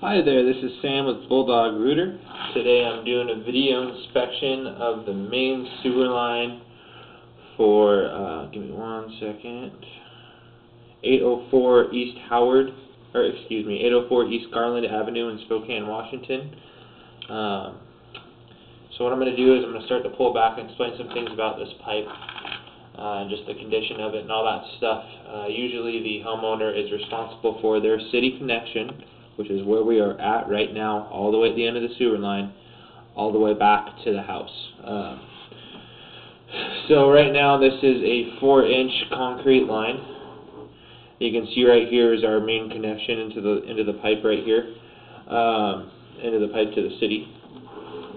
Hi there, this is Sam with Bulldog Rooter. Today I'm doing a video inspection of the main sewer line for, give me one second, 804 East 804 East Garland Avenue in Spokane, Washington. So what I'm going to do is I'm going to start to pull back and explain some things about this pipe, and just the condition of it and all that stuff. Usually the homeowner is responsible for their city connection, which is where we are at right now, all the way at the end of the sewer line, all the way back to the house. So right now this is a 4-inch concrete line. You can see right here is our main connection into the pipe right here, into the pipe to the city.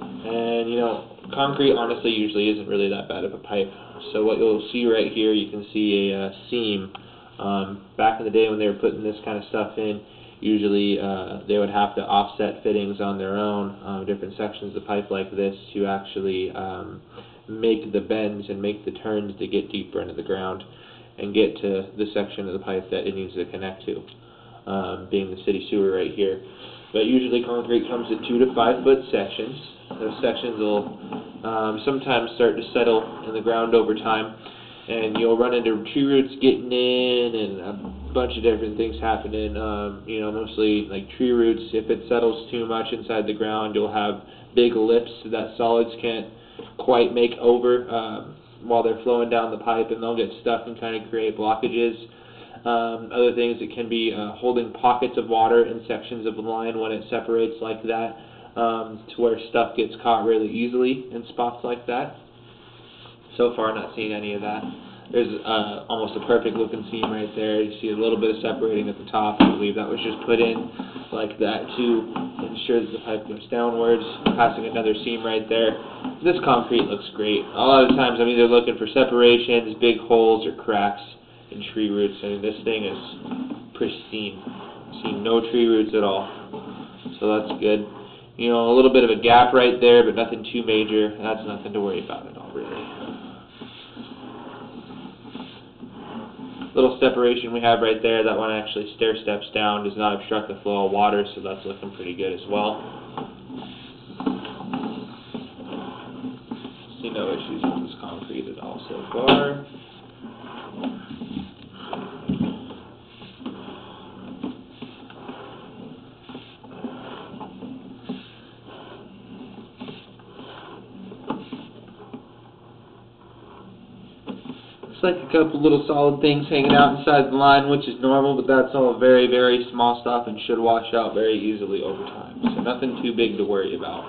And you know, concrete honestly usually isn't really that bad of a pipe. So what you'll see right here, you can see a seam. Back in the day when they were putting this kind of stuff in, usually they would have to offset fittings on their own, different sections of pipe like this, to actually make the bends and make the turns to get deeper into the ground and get to the section of the pipe that it needs to connect to, being the city sewer right here. But usually concrete comes in 2 to 5 foot sections. Those sections will sometimes start to settle in the ground over time, and you'll run into tree roots getting in and a bunch of different things happening. You know, mostly like tree roots. If it settles too much inside the ground, you'll have big lips that solids can't quite make over while they're flowing down the pipe, and they'll get stuck and kind of create blockages. Other things, it can be holding pockets of water in sections of the line when it separates like that, to where stuff gets caught really easily in spots like that. So far, not seeing any of that. There's almost a perfect looking seam right there. You see a little bit of separating at the top. I believe that was just put in like that to ensure that the pipe goes downwards, passing another seam right there. This concrete looks great. A lot of times I'm either looking for separations, big holes, or cracks in tree roots. I mean, this thing is pristine. See no tree roots at all, so that's good. You know, a little bit of a gap right there, but nothing too major. That's nothing to worry about at all, really. Little separation we have right there, that one actually stair steps down, does not obstruct the flow of water, so that's looking pretty good as well. See no issues with this concrete at all so far. Looks like a couple little solid things hanging out inside the line, which is normal, but that's all very, very small stuff and should wash out very easily over time. So nothing too big to worry about.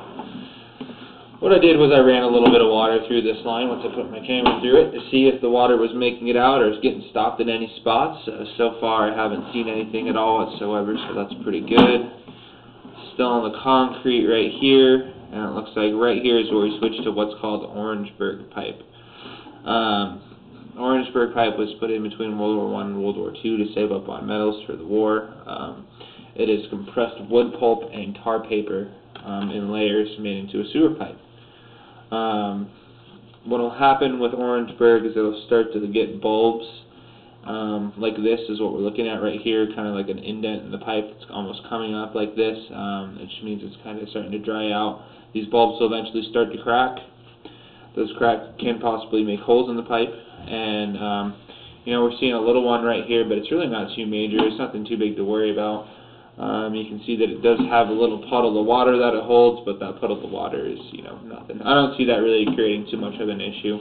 What I did was I ran a little bit of water through this line once I put my camera through it to see if the water was making it out or was getting stopped in any spots. So far I haven't seen anything at all whatsoever, so that's pretty good. Still on the concrete right here, and it looks like right here is where we switched to what's called Orangeburg pipe. Orangeburg pipe was put in between World War I and World War II to save up on metals for the war. It is compressed wood pulp and tar paper in layers made into a sewer pipe. What will happen with Orangeburg is it will start to get bulbs like this is what we're looking at right here, kind of like an indent in the pipe that's almost coming up like this, which means it's kind of starting to dry out. These bulbs will eventually start to crack. Those cracks can possibly make holes in the pipe, and you know, we're seeing a little one right here, but it's really not too major. It's nothing too big to worry about. You can see that it does have a little puddle of water that it holds, but that puddle of water is, you know, nothing. I don't see that really creating too much of an issue,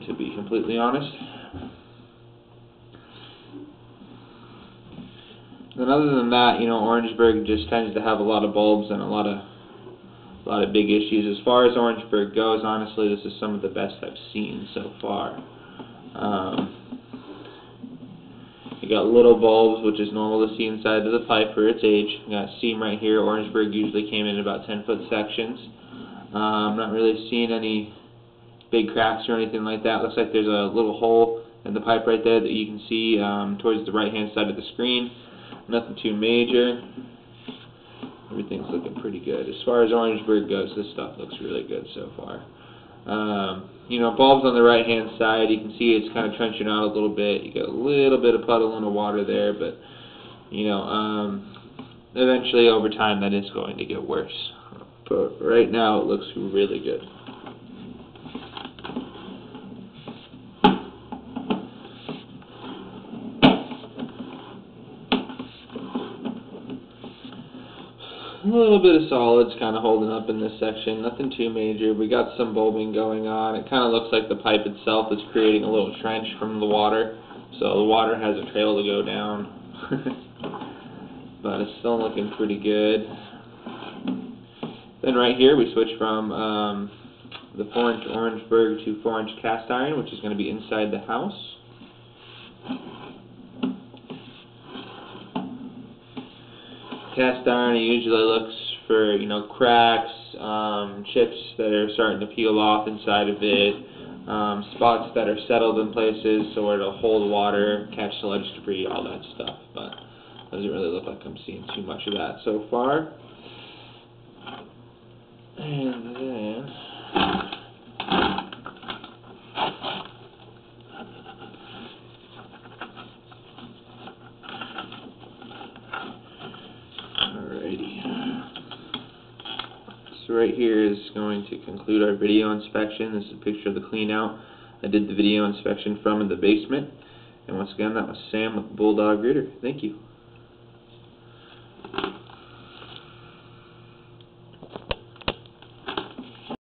to be completely honest. And other than that, you know, Orangeburg just tends to have a lot of bulbs and a lot of big issues. As far as Orangeburg goes, honestly, this is some of the best I've seen so far. You got little bulbs, which is normal to see inside of the pipe for its age. You got a seam right here. Orangeburg usually came in about 10-foot sections. I'm not really seeing any big cracks or anything like that. Looks like there's a little hole in the pipe right there that you can see towards the right-hand side of the screen. Nothing too major. Everything's looking pretty good. As far as Orangeburg goes, this stuff looks really good so far. bulb's on the right hand side. You can see it's kind of trenching out a little bit. You got a little bit of puddling of water there, but eventually over time that is going to get worse. But right now it looks really good. A little bit of solids kind of holding up in this section, nothing too major. We got some bulbing going on. It kind of looks like the pipe itself is creating a little trench from the water, so the water has a trail to go down. But it's still looking pretty good. Then right here we switch from the 4-inch Orangeburg to 4-inch cast iron, which is going to be inside the house. Cast iron usually looks for cracks, chips that are starting to peel off inside of it, spots that are settled in places so where it'll hold water, catch sludge debris, all that stuff. But doesn't really look like I'm seeing too much of that so far. And then so right here is going to conclude our video inspection. This is a picture of the clean out. I did the video inspection from in the basement. And once again, that was Sam with Bulldog Rooter. Thank you.